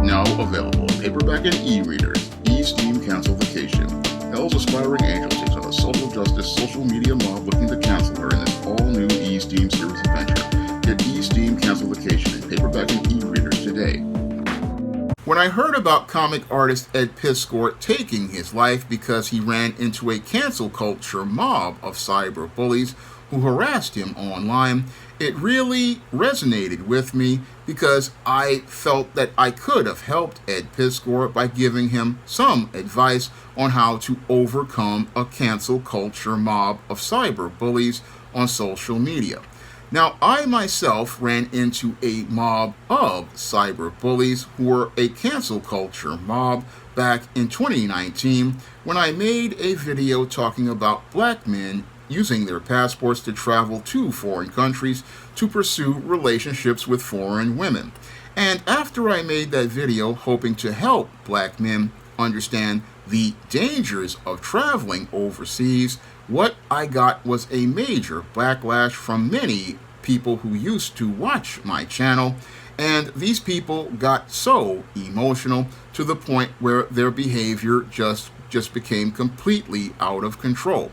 Now available in paperback and e-readers, E-Steam Cancel Vacation. Hell's aspiring angel takes on a social justice, social media mob looking to cancel her in this all-new E-Steam series adventure. Get E-Steam Cancel Vacation in paperback and e-readers today. When I heard about comic artist Ed Piskor taking his life because he ran into a cancel culture mob of cyberbullies who harassed him online, it really resonated with me because I felt that I could have helped Ed Piskor by giving him some advice on how to overcome a cancel culture mob of cyberbullies on social media. Now, I myself ran into a mob of cyberbullies who were a cancel culture mob back in 2019 when I made a video talking about black men using their passports to travel to foreign countries to pursue relationships with foreign women. And after I made that video hoping to help black men understand the dangers of traveling overseas, what I got was a major backlash from many people who used to watch my channel, and these people got so emotional to the point where their behavior just became completely out of control.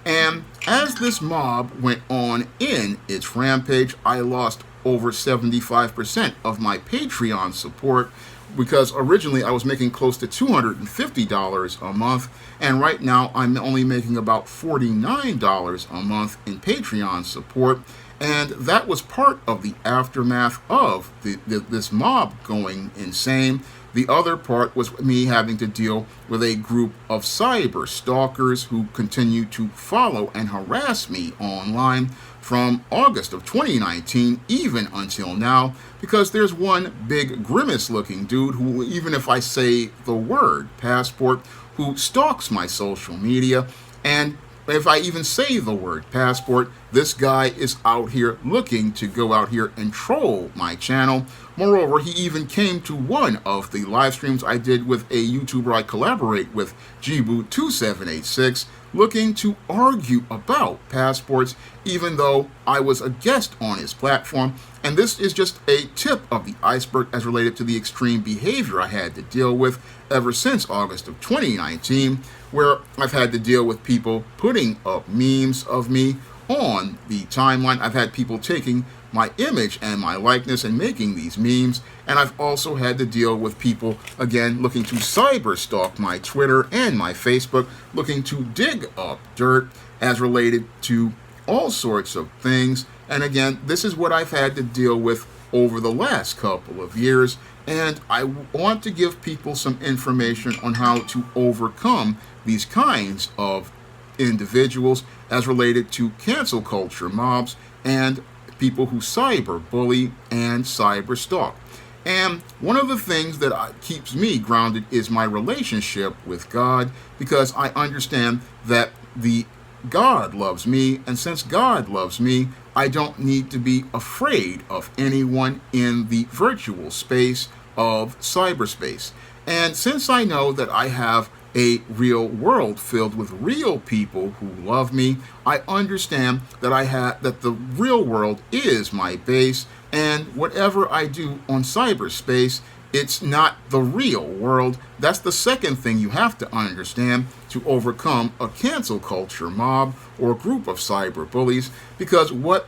And as this mob went on in its rampage, I lost over 75% of my Patreon support because originally I was making close to $250 a month, and right now I'm only making about $49 a month in Patreon support, and that was part of the aftermath of this mob going insane. The other part was me having to deal with a group of cyber stalkers who continue to follow and harass me online from August of 2019 even until now, because there's one big grimace looking dude who, even if I say the word passport, who stalks my social media, and if I even say the word passport, this guy is out here looking to go out here and troll my channel. Moreover, he even came to one of the live streams I did with a YouTuber I collaborate with, Gboot2786, looking to argue about passports, even though I was a guest on his platform. And this is just a tip of the iceberg as related to the extreme behavior I had to deal with ever since August of 2019, where I've had to deal with people putting up memes of me on the timeline. I've had people taking my image and my likeness and making these memes, and I've also had to deal with people, again, looking to cyber stalk my Twitter and my Facebook, looking to dig up dirt as related to all sorts of things. And again, this is what I've had to deal with over the last couple of years, and I want to give people some information on how to overcome these kinds of individuals as related to cancel culture mobs and people who cyberbully and cyber stalk. And one of the things that keeps me grounded is my relationship with God, because I understand that God loves me, and since God loves me, I don't need to be afraid of anyone in the virtual space of cyberspace. And since I know that I have a real world filled with real people who love me, I understand that the real world is my base, and whatever I do on cyberspace, it's not the real world. That's the second thing you have to understand to overcome a cancel culture mob or group of cyberbullies, because what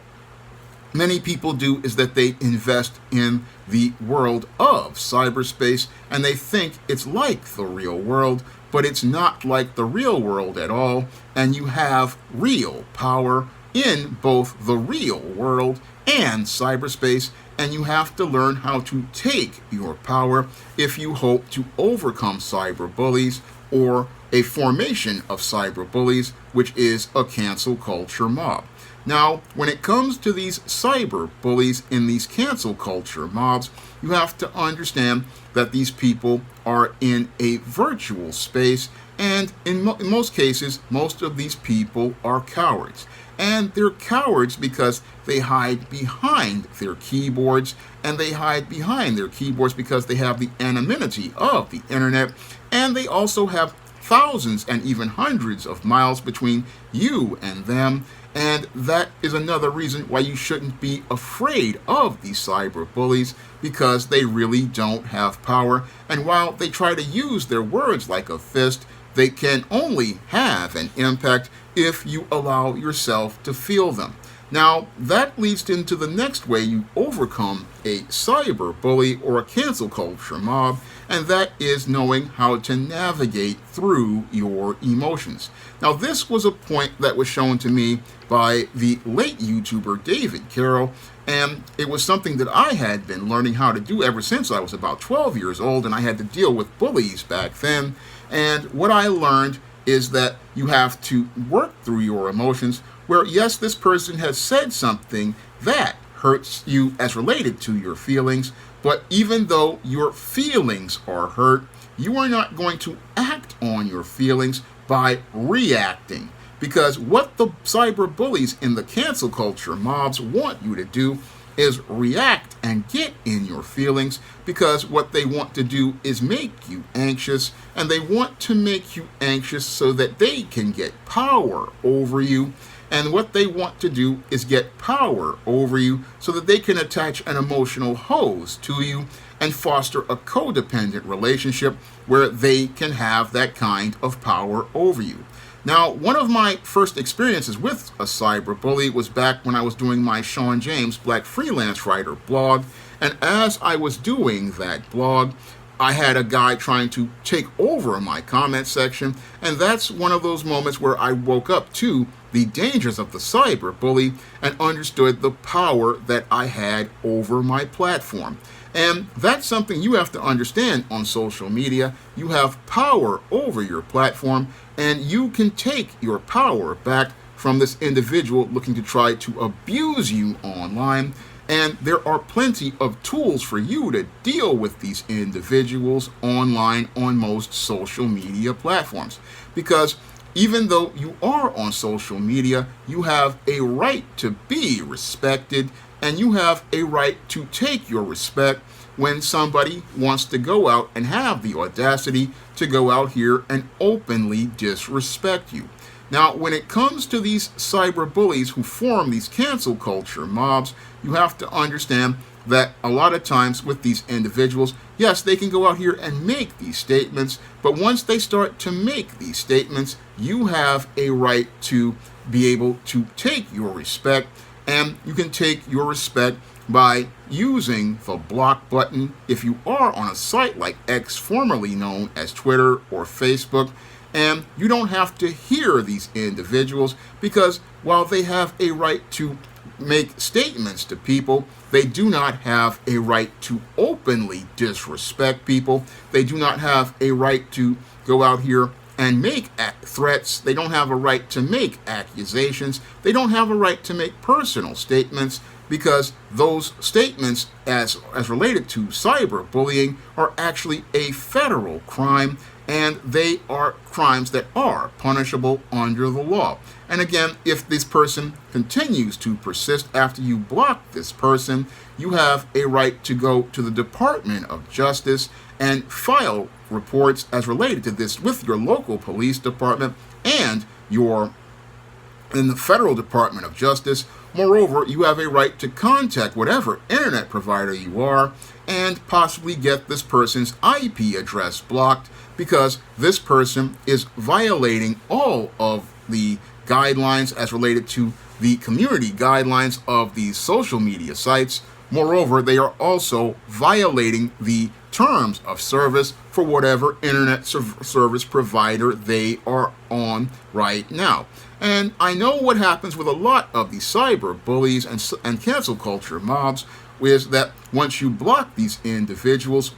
many people do is that they invest in the world of cyberspace and they think it's like the real world, but it's not like the real world at all, and you have real power in both the real world and cyberspace, and you have to learn how to take your power if you hope to overcome cyberbullies or a formation of cyberbullies, which is a cancel culture mob. Now, when it comes to these cyberbullies in these cancel culture mobs, you have to understand that these people are in a virtual space, and in most cases, most of these people are cowards. And they're cowards because they hide behind their keyboards, and they hide behind their keyboards because they have the anonymity of the internet, and they also have thousands and even hundreds of miles between you and them. And that is another reason why you shouldn't be afraid of these cyber bullies, because they really don't have power. And while they try to use their words like a fist, they can only have an impact if you allow yourself to feel them. Now, that leads into the next way you overcome a cyber bully or a cancel culture mob, and that is knowing how to navigate through your emotions. Now, this was a point that was shown to me by the late YouTuber David Carroll, and it was something that I had been learning how to do ever since I was about 12 years old, and I had to deal with bullies back then. And what I learned is that you have to work through your emotions, where yes, this person has said something that hurts you as related to your feelings, but even though your feelings are hurt, you are not going to act on your feelings by reacting. Because what the cyber bullies in the cancel culture mobs want you to do is react and get in your feelings, because what they want to do is make you anxious, and they want to make you anxious so that they can get power over you. And what they want to do is get power over you so that they can attach an emotional hose to you and foster a codependent relationship where they can have that kind of power over you. Now, one of my first experiences with a cyber bully was back when I was doing my Sean James Black Freelance Writer blog. And as I was doing that blog, I had a guy trying to take over my comment section. And that's one of those moments where I woke up to the dangers of the cyber bully and understood the power that I had over my platform. And that's something you have to understand on social media. You have power over your platform, and you can take your power back from this individual looking to try to abuse you online. And there are plenty of tools for you to deal with these individuals online on most social media platforms. Because even though you are on social media, you have a right to be respected, and you have a right to take your respect when somebody wants to go out and have the audacity to go out here and openly disrespect you. Now, when it comes to these cyber bullies who form these cancel culture mobs, you have to understand that a lot of times with these individuals, yes, they can go out here and make these statements, but once they start to make these statements, you have a right to be able to take your respect, and you can take your respect by using the block button if you are on a site like X, formerly known as Twitter or Facebook. And you don't have to hear these individuals, because while they have a right to make statements to people, they do not have a right to openly disrespect people. They do not have a right to go out here and make threats. They don't have a right to make accusations. They don't have a right to make personal statements, because those statements as related to cyberbullying are actually a federal crime, and they are crimes that are punishable under the law. And again, if this person continues to persist after you block this person, you have a right to go to the Department of Justice and file reports as related to this with your local police department and in the federal Department of Justice. Moreover, you have a right to contact whatever internet provider you are and possibly get this person's IP address blocked, because this person is violating all of the guidelines as related to the community guidelines of these social media sites. Moreover, they are also violating the terms of service for whatever internet service provider they are on right now. And I know what happens with a lot of these cyber bullies and cancel culture mobs is that once you block these individuals,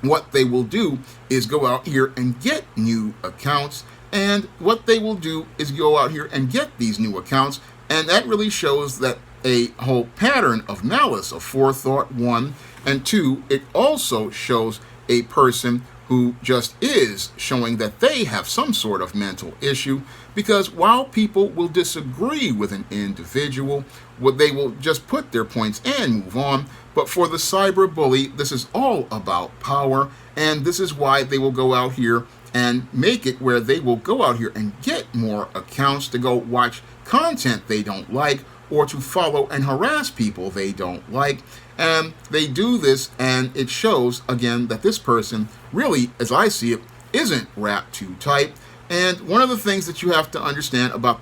what they will do is go out here and get new accounts. And what they will do is go out here and get these new accounts. And that really shows that a whole pattern of malice, of forethought, one. And two, it also shows a person who just is showing that they have some sort of mental issue, because while people will disagree with an individual, they will just put their points and move on. But for the cyber bully, this is all about power, and this is why they will go out here and make it where they will go out here and get more accounts to go watch content they don't like or to follow and harass people they don't like. And they do this, and it shows, again, that this person really, as I see it, isn't wrapped too tight. And one of the things that you have to understand about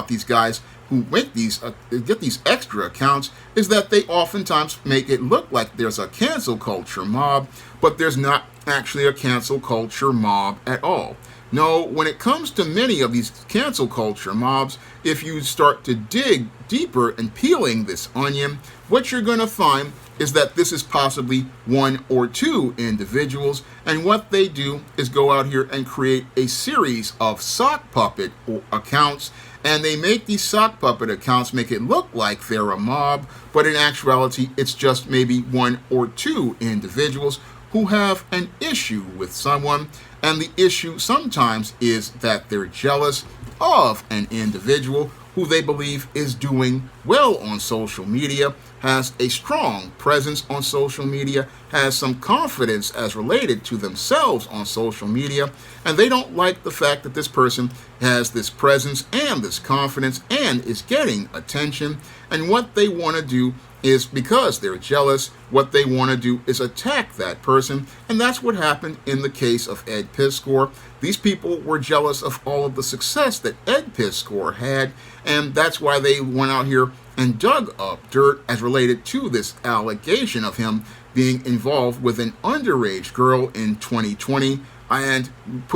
these guys who make these get these extra accounts is that they oftentimes make it look like there's a cancel culture mob, but there's not actually a cancel culture mob at all. No, when it comes to many of these cancel culture mobs, if you start to dig deeper and peeling this onion, what you're going to find is that this is possibly one or two individuals, and what they do is go out here and create a series of sock puppet accounts, and they make these sock puppet accounts make it look like they're a mob, but in actuality it's just maybe one or two individuals who have an issue with someone, and the issue sometimes is that they're jealous of an individual who they believe is doing well on social media, has a strong presence on social media, has some confidence as related to themselves on social media, and they don't like the fact that this person has this presence and this confidence and is getting attention. And what they want to do is, because they're jealous, what they want to do is attack that person. And that's what happened in the case of Ed Piskor. These people were jealous of all of the success that Ed Piskor had, and that's why they went out here and dug up dirt as related to this allegation of him being involved with an underage girl in 2020 and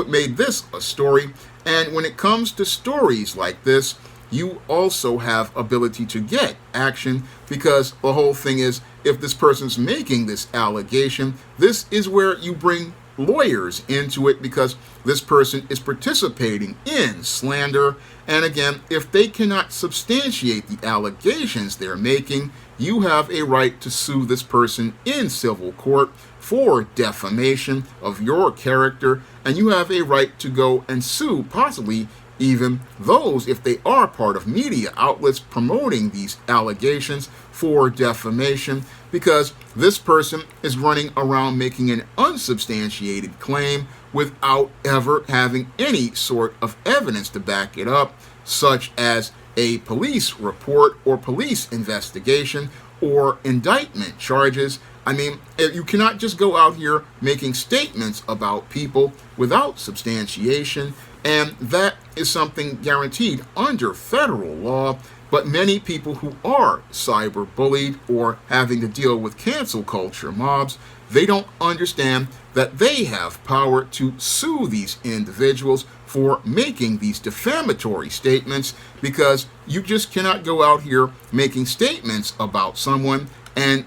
made this a story. And when it comes to stories like this, you also have ability to get action, because the whole thing is, if this person's making this allegation, this is where you bring lawyers into it, because this person is participating in slander. And again, if they cannot substantiate the allegations they're making, you have a right to sue this person in civil court for defamation of your character, and you have a right to go and sue possibly even those, if they are part of media outlets promoting these allegations, for defamation, because this person is running around making an unsubstantiated claim without ever having any sort of evidence to back it up, such as a police report or police investigation or indictment charges. I mean, you cannot just go out here making statements about people without substantiation, and that is something guaranteed under federal law. But many people who are cyberbullied or having to deal with cancel culture mobs, they don't understand that they have power to sue these individuals for making these defamatory statements, because you just cannot go out here making statements about someone and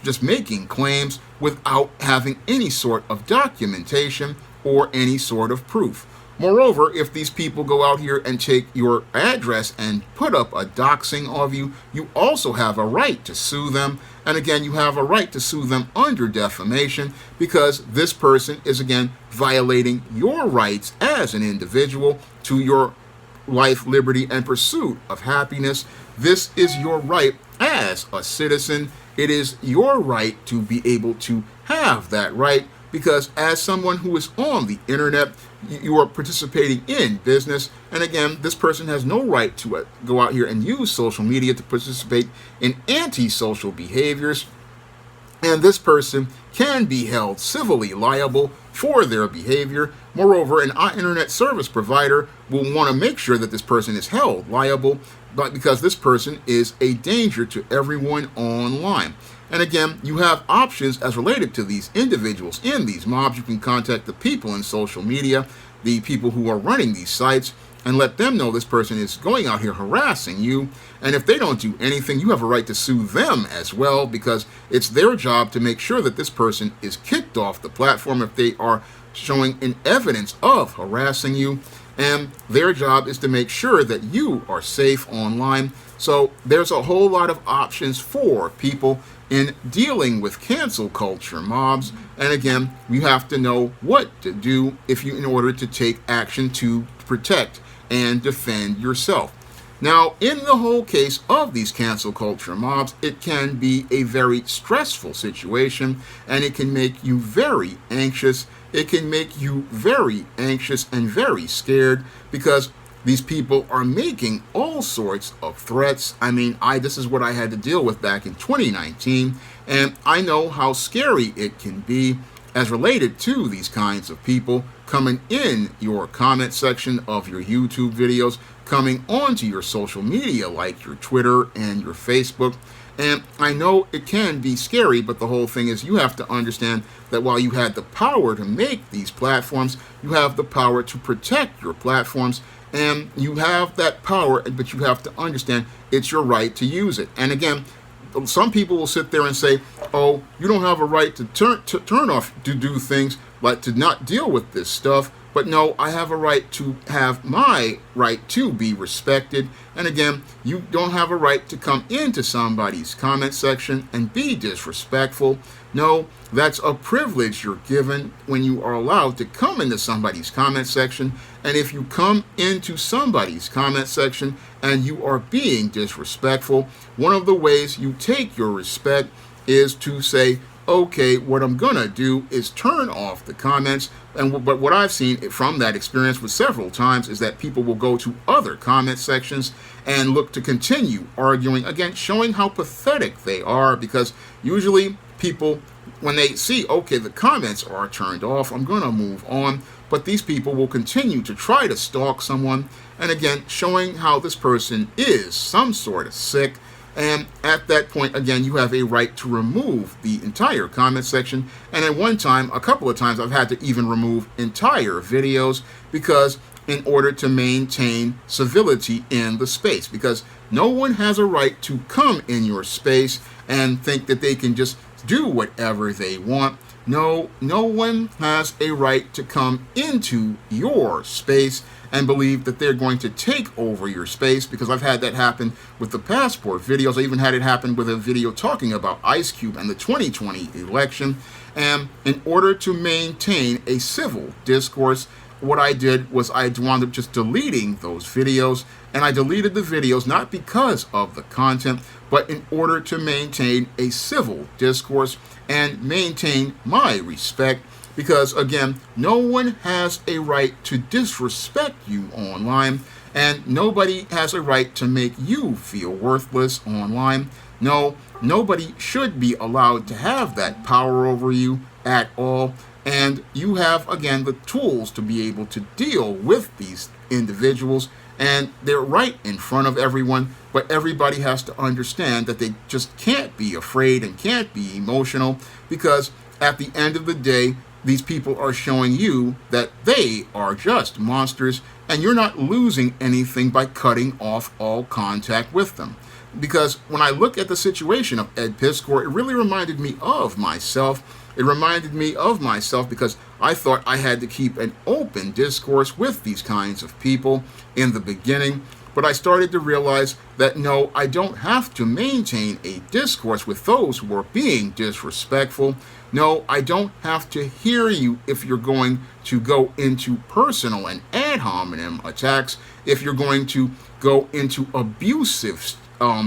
just making claims without having any sort of documentation or any sort of proof. Moreover, if these people go out here and take your address and put up a doxing of you, you also have a right to sue them. And again, you have a right to sue them under defamation, because this person is, again, violating your rights as an individual to your life, liberty, and pursuit of happiness. This is your right as a citizen. It is your right to be able to have that right, because as someone who is on the internet, you are participating in business. And again, this person has no right to go out here and use social media to participate in antisocial behaviors. And this person can be held civilly liable for their behavior. Moreover, an internet service provider will want to make sure that this person is held liable, but because this person is a danger to everyone online. And again, you have options as related to these individuals in these mobs. You can contact the people in social media, the people who are running these sites, and let them know this person is going out here harassing you. And if they don't do anything, you have a right to sue them as well, because it's their job to make sure that this person is kicked off the platform if they are showing an evidence of harassing you. And their job is to make sure that you are safe online. So there's a whole lot of options for people in dealing with cancel culture mobs. And again, you have to know what to do in order to take action to protect and defend yourself. Now, in the whole case of these cancel culture mobs, it can be a very stressful situation, and it can make you very anxious. It can make you very anxious and very scared because these people are making all sorts of threats. I mean, this is what I had to deal with back in 2019, and I know how scary it can be as related to these kinds of people coming in your comment section of your YouTube videos, coming onto your social media like your Twitter and your Facebook. And I know it can be scary, but the whole thing is you have to understand that while you had the power to make these platforms, you have the power to protect your platforms, and you have that power, but you have to understand it's your right to use it. And again, some people will sit there and say, oh, you don't have a right to turn off, to do things like to not deal with this stuff. But no, I have a right to have my right to be respected. And again, you don't have a right to come into somebody's comment section and be disrespectful. No, that's a privilege you're given when you are allowed to come into somebody's comment section. And if you come into somebody's comment section and you are being disrespectful, one of the ways you take your respect is to say, okay, what I'm gonna do is turn off the comments. But what I've seen from that experience with several times is that people will go to other comment sections and look to continue arguing, again, showing how pathetic they are, because usually people, when they see, okay, the comments are turned off, I'm gonna move on, but these people will continue to try to stalk someone, and again, showing how this person is some sort of sick. And at that point, again, you have a right to remove the entire comment section. And at one time, a couple of times, I've had to even remove entire videos because in order to maintain civility in the space, because no one has a right to come in your space and think that they can just do whatever they want. No one has a right to come into your space and believe that they're going to take over your space, because I've had that happen with the passport videos. I even had it happen with a video talking about Ice Cube and the 2020 election. And in order to maintain a civil discourse, what I did was I wound up just deleting those videos. And I deleted the videos not because of the content, but in order to maintain a civil discourse and maintain my respect. Because again, no one has a right to disrespect you online, and nobody has a right to make you feel worthless online. No, nobody should be allowed to have that power over you at all. And you have, again, the tools to be able to deal with these individuals, and they're right in front of everyone, but everybody has to understand that they just can't be afraid and can't be emotional, because at the end of the day, these people are showing you that they are just monsters, and you're not losing anything by cutting off all contact with them. Because when I look at the situation of Ed Piskor, it really reminded me of myself. It reminded me of myself because I thought I had to keep an open discourse with these kinds of people in the beginning. But I started to realize that no, I don't have to maintain a discourse with those who are being disrespectful. No, I don't have to hear you if you're going to go into personal and ad hominem attacks, if you're going to go into abusive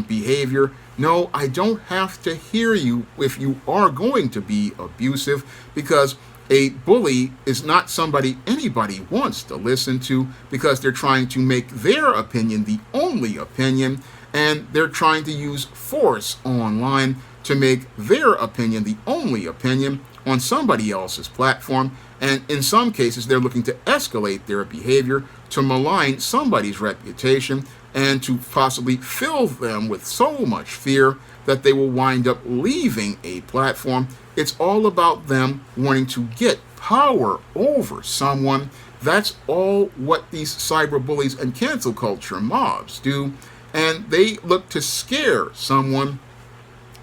behavior. No, I don't have to hear you if you are going to be abusive, because a bully is not somebody anybody wants to listen to, because they're trying to make their opinion the only opinion, and they're trying to use force online to make their opinion the only opinion on somebody else's platform. And in some cases, they're looking to escalate their behavior to malign somebody's reputation and to possibly fill them with so much fear that they will wind up leaving a platform. It's all about them wanting to get power over someone. That's all what these cyberbullies and cancel culture mobs do. And they look to scare someone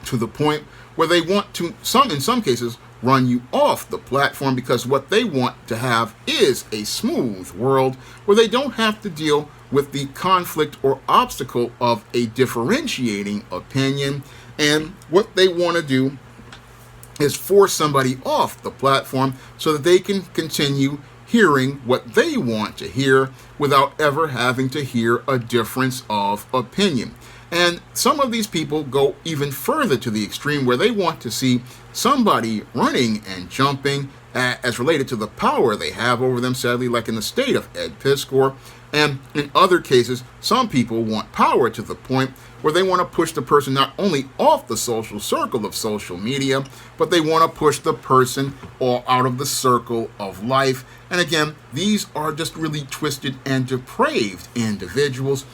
to the point where they want to, in some cases, run you off the platform, because what they want to have is a smooth world where they don't have to deal with the conflict or obstacle of a differentiating opinion. And what they want to do is force somebody off the platform so that they can continue hearing what they want to hear without ever having to hear a difference of opinion. And some of these people go even further to the extreme where they want to see somebody running and jumping as related to the power they have over them, sadly, like in the state of Ed Piskor. And in other cases, some people want power to the point where they want to push the person not only off the social circle of social media, but they want to push the person all out of the circle of life. And again, these are just really twisted and depraved individuals,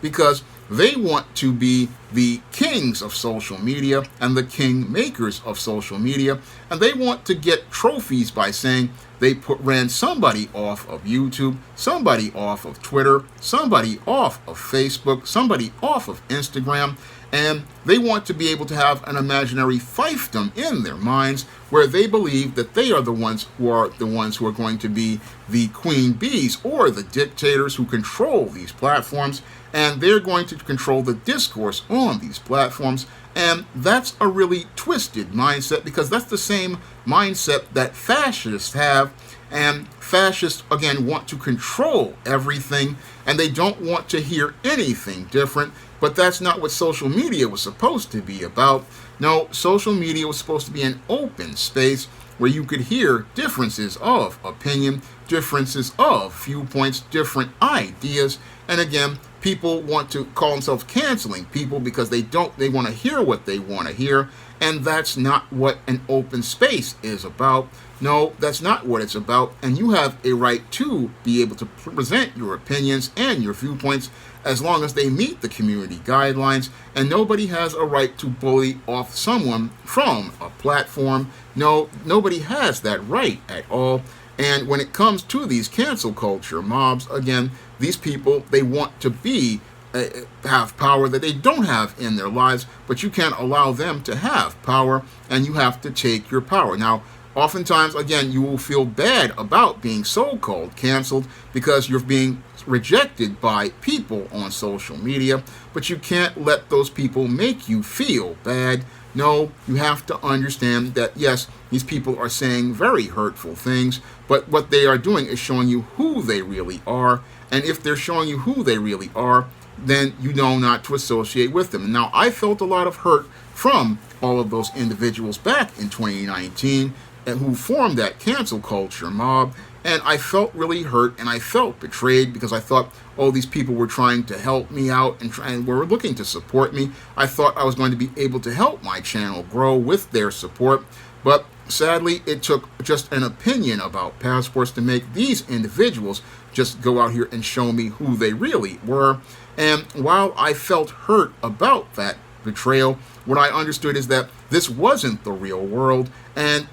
because they want to be the kings of social media and the king makers of social media, and they want to get trophies by saying they ran somebody off of YouTube, somebody off of Twitter, somebody off of Facebook, somebody off of Instagram, and they want to be able to have an imaginary fiefdom in their minds where they believe that they are the ones who are going to be the queen bees or the dictators who control these platforms, and they're going to control the discourse on these platforms. And that's a really twisted mindset, because that's the same mindset that fascists have. And fascists, again, want to control everything, and they don't want to hear anything different. But that's not what social media was supposed to be about. No, social media was supposed to be an open space where you could hear differences of opinion, differences of viewpoints, different ideas. And again, people want to call themselves canceling people because they want to hear what they want to hear. And that's not what an open space is about. No, that's not what it's about. And you have a right to be able to present your opinions and your viewpoints as long as they meet the community guidelines. And nobody has a right to bully off someone from a platform. No, nobody has that right at all. And when it comes to these cancel culture mobs, again, these people, they want to have power that they don't have in their lives, but you can't allow them to have power, and you have to take your power. Now, oftentimes, again, you will feel bad about being so-called canceled because you're being rejected by people on social media, but you can't let those people make you feel bad. No, you have to understand that, yes, these people are saying very hurtful things, but what they are doing is showing you who they really are. And if they're showing you who they really are, then you know not to associate with them. Now, I felt a lot of hurt from all of those individuals back in 2019 and who formed that cancel culture mob. And I felt really hurt and I felt betrayed because I thought, oh, these people were trying to help me out and were looking to support me. I thought I was going to be able to help my channel grow with their support. But sadly, it took just an opinion about passports to make these individuals just go out here and show me who they really were. And while I felt hurt about that betrayal, what I understood is that this wasn't the real world. And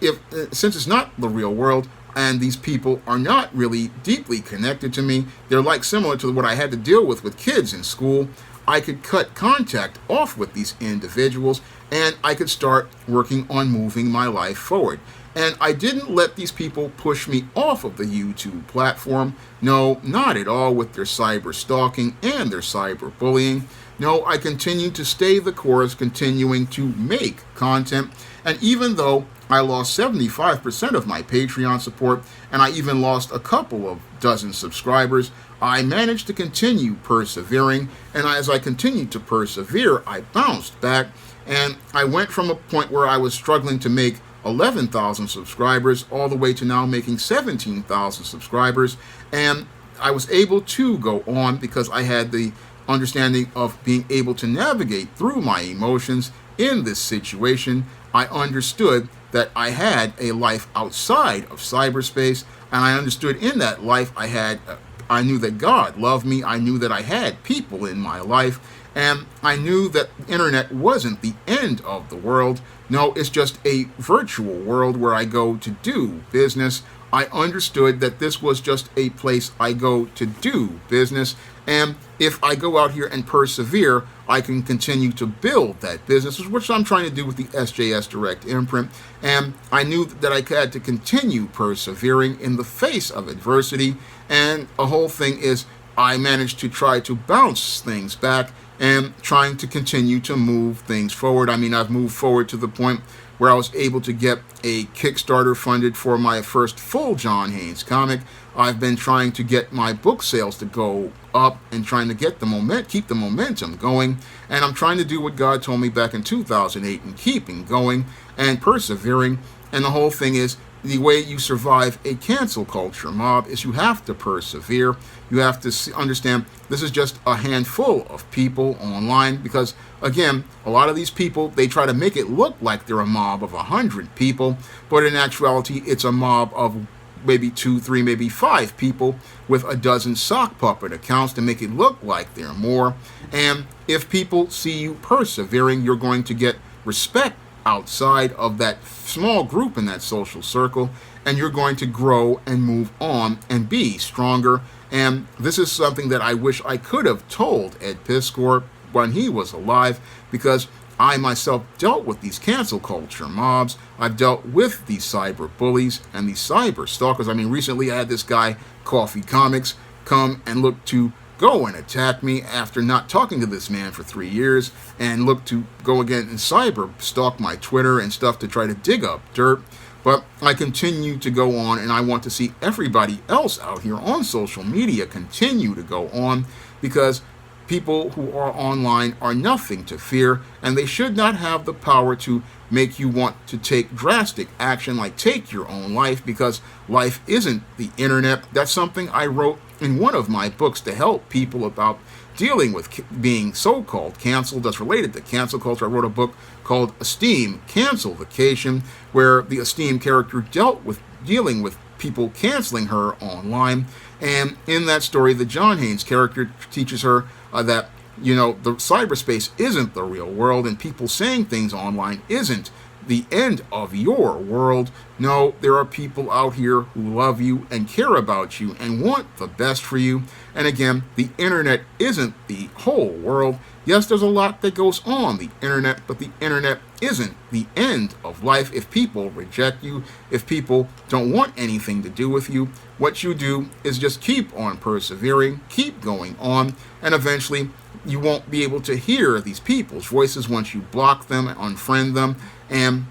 since it's not the real world, and these people are not really deeply connected to me, they're like similar to what I had to deal with kids in school, I could cut contact off with these individuals and I could start working on moving my life forward. And I didn't let these people push me off of the YouTube platform. No, not at all, with their cyber stalking and their cyber bullying. No, I continued to stay the course, continuing to make content. And even though I lost 75% of my Patreon support, and I even lost a couple of dozen subscribers, I managed to continue persevering. And as I continued to persevere, I bounced back. And I went from a point where I was struggling to make 11,000 subscribers all the way to now making 17,000 subscribers. And I was able to go on because I had the understanding of being able to navigate through my emotions in this situation. I understood that I had a life outside of cyberspace, and I understood in that life I knew that God loved me. I knew that I had people in my life, and I knew that the internet wasn't the end of the world. No, it's just a virtual world where I go to do business. I understood that this was just a place I go to do business. And if I go out here and persevere, I can continue to build that business, which I'm trying to do with the SJS Direct imprint. And I knew that I had to continue persevering in the face of adversity. And the whole thing is I managed to try to bounce things back and trying to continue to move things forward. I mean, I've moved forward to the point where I was able to get a Kickstarter funded for my first full John Haynes comic. I've been trying to get my book sales to go up and trying to get keep the momentum going. And I'm trying to do what God told me back in 2008 and keeping going and persevering. And the whole thing is, the way you survive a cancel culture mob is you have to persevere. You have to understand this is just a handful of people online, because again, a lot of these people, they try to make it look like they're a mob of 100 people, but in actuality it's a mob of maybe 2, 3, maybe 5 people with a dozen sock puppet accounts to make it look like they're more. And if people see you persevering, you're going to get respect outside of that small group in that social circle, and you're going to grow and move on and be stronger. And this is something that I wish I could have told Ed Piskor when he was alive, because I myself dealt with these cancel culture mobs. I've dealt with these cyber bullies and these cyber stalkers. I mean, recently I had this guy, Coffee Comics, come and look to go and attack me after not talking to this man for 3 years, and look to go again and cyber stalk my Twitter and stuff to try to dig up dirt. But I continue to go on, and I want to see everybody else out here on social media continue to go on, because people who are online are nothing to fear, and they should not have the power to make you want to take drastic action like take your own life, because life isn't the internet. That's something I wrote in one of my books to help people about dealing with being so-called canceled. That's related to cancel culture. I wrote a book called Esteem Cancel Vacation, where the Esteem character dealt with dealing with people canceling her online. And in that story, the John Haynes character teaches her that, you know, the cyberspace isn't the real world, and people saying things online isn't the end of your world. No, there are people out here who love you and care about you and want the best for you. And again, the internet isn't the whole world. Yes, there's a lot that goes on the internet, but the internet isn't the end of life. If people reject you, if people don't want anything to do with you, what you do is just keep on persevering, keep going on, and eventually you won't be able to hear these people's voices once you block them, unfriend them, and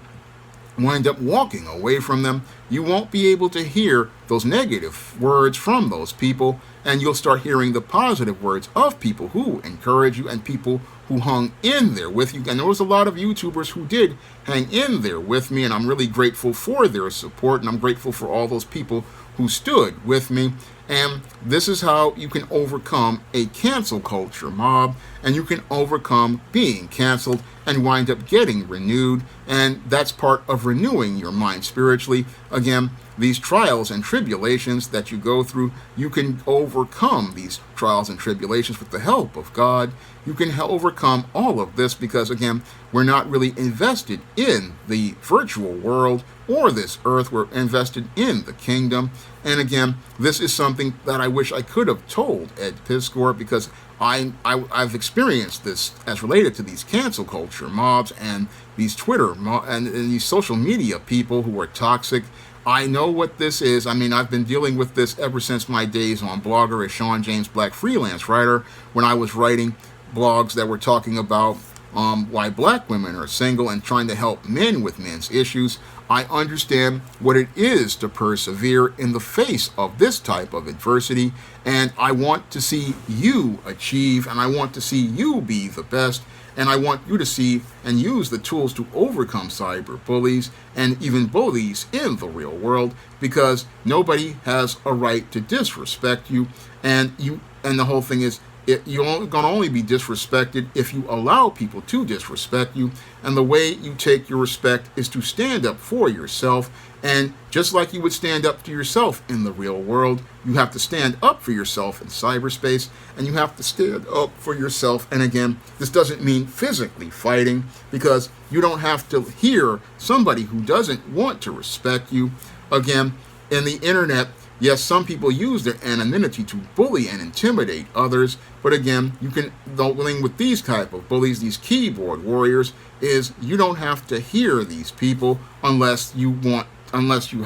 wind up walking away from them. You won't be able to hear those negative words from those people, and you'll start hearing the positive words of people who encourage you and people who hung in there with you. And there was a lot of YouTubers who did hang in there with me, and I'm really grateful for their support, and I'm grateful for all those people who stood with me. And this is how you can overcome a cancel culture mob, and you can overcome being canceled and wind up getting renewed. And that's part of renewing your mind spiritually. Again, these trials and tribulations that you go through, you can overcome these trials and tribulations with the help of God. You can overcome all of this because, again, we're not really invested in the virtual world or this earth. We're invested in the kingdom. And again, this is something that I wish I could have told Ed Piskor, because I've experienced this as related to these cancel culture mobs and these Twitter and these social media people who are toxic. I know what this is. I mean, I've been dealing with this ever since my days on Blogger as Sean James Black freelance writer, when I was writing blogs that were talking about why black women are single and trying to help men with men's issues. I understand what it is to persevere in the face of this type of adversity, and I want to see you achieve, and I want to see you be the best, and I want you to see and use the tools to overcome cyber bullies and even bullies in the real world, because nobody has a right to disrespect you, and the whole thing is, you're going to only be disrespected if you allow people to disrespect you. And the way you take your respect is to stand up for yourself. And just like you would stand up to yourself in the real world, you have to stand up for yourself in cyberspace, and you have to stand up for yourself. And again, this doesn't mean physically fighting, because you don't have to hear somebody who doesn't want to respect you. Again, in the internet, yes, some people use their anonymity to bully and intimidate others, but again, the thing with these type of bullies, these keyboard warriors, is you don't have to hear these people unless you want unless you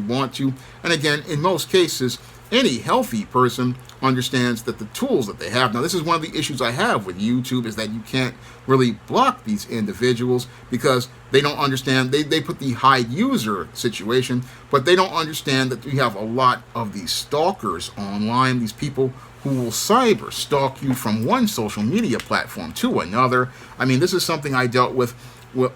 want to. And again, in most cases, any healthy person understands that the tools that they have. Now, this is one of the issues I have with YouTube, is that you can't really block these individuals because they don't understand. They put the hide user situation, but they don't understand that you have a lot of these stalkers online, these people who will cyber stalk you from one social media platform to another. I mean, this is something I dealt with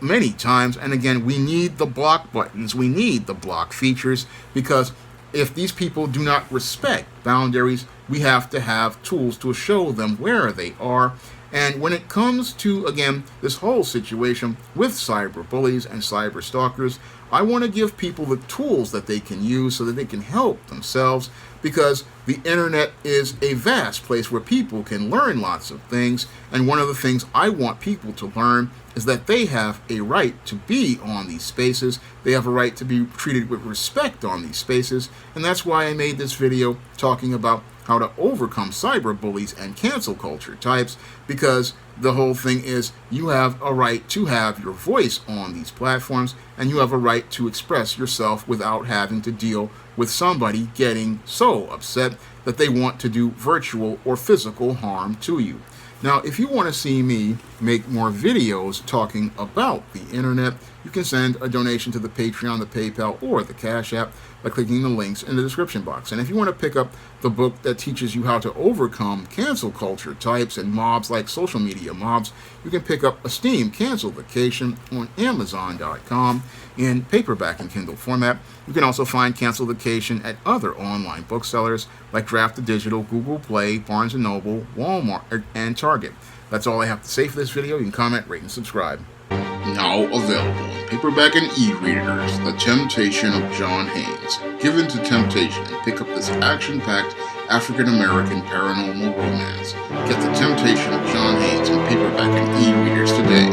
many times. And again, we need the block buttons. We need the block features, because if these people do not respect boundaries, we have to have tools to show them where they are. And when it comes to, again, this whole situation with cyberbullies and cyber stalkers, I want to give people the tools that they can use so that they can help themselves, because the internet is a vast place where people can learn lots of things. And one of the things I want people to learn is that they have a right to be on these spaces. They have a right to be treated with respect on these spaces. And that's why I made this video talking about how to overcome cyberbullies and cancel culture types, because the whole thing is you have a right to have your voice on these platforms, and you have a right to express yourself without having to deal with somebody getting so upset that they want to do virtual or physical harm to you. Now, if you want to see me make more videos talking about the internet, you can send a donation to the Patreon, the PayPal, or the Cash App by clicking the links in the description box. And if you want to pick up the book that teaches you how to overcome cancel culture types and mobs like social media mobs, you can pick up Esteem Cancel Vacation on Amazon.com in paperback and Kindle format. You can also find Cancel Vacation at other online booksellers like Draft to Digital, Google Play, Barnes & Noble, Walmart, and Target. That's all I have to say for this video. You can comment, rate, and subscribe. Now available in paperback and e-readers, The Temptation of John Haynes. Give in to temptation and pick up this action-packed African-American paranormal romance. Get The Temptation of John Haynes in paperback and e-readers today.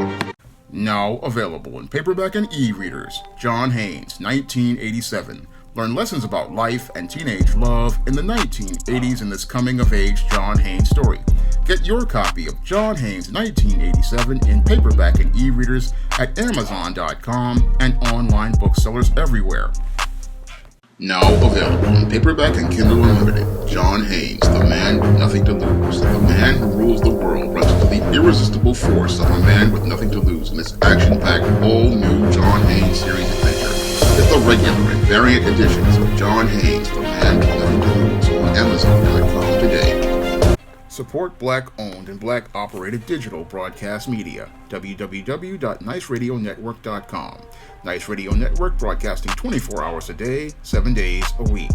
Now available in paperback and e-readers, John Haynes, 1987. Learn lessons about life and teenage love in the 1980s in this coming-of-age John Haynes story. Get your copy of John Haynes 1987 in paperback and e-readers at Amazon.com and online booksellers everywhere. Now available in paperback and Kindle Unlimited, John Haynes, The Man with Nothing to Lose. The man who rules the world runs into the irresistible force of a man with nothing to lose in this action-packed, all-new John Haynes series adventure. Get the regular and variant editions of John Haynes, The Man with Nothing to Lose on Amazon.com today. Support Black-owned and Black-operated digital broadcast media. www.niceradionetwork.com. Nice Radio Network, broadcasting 24 hours a day, 7 days a week.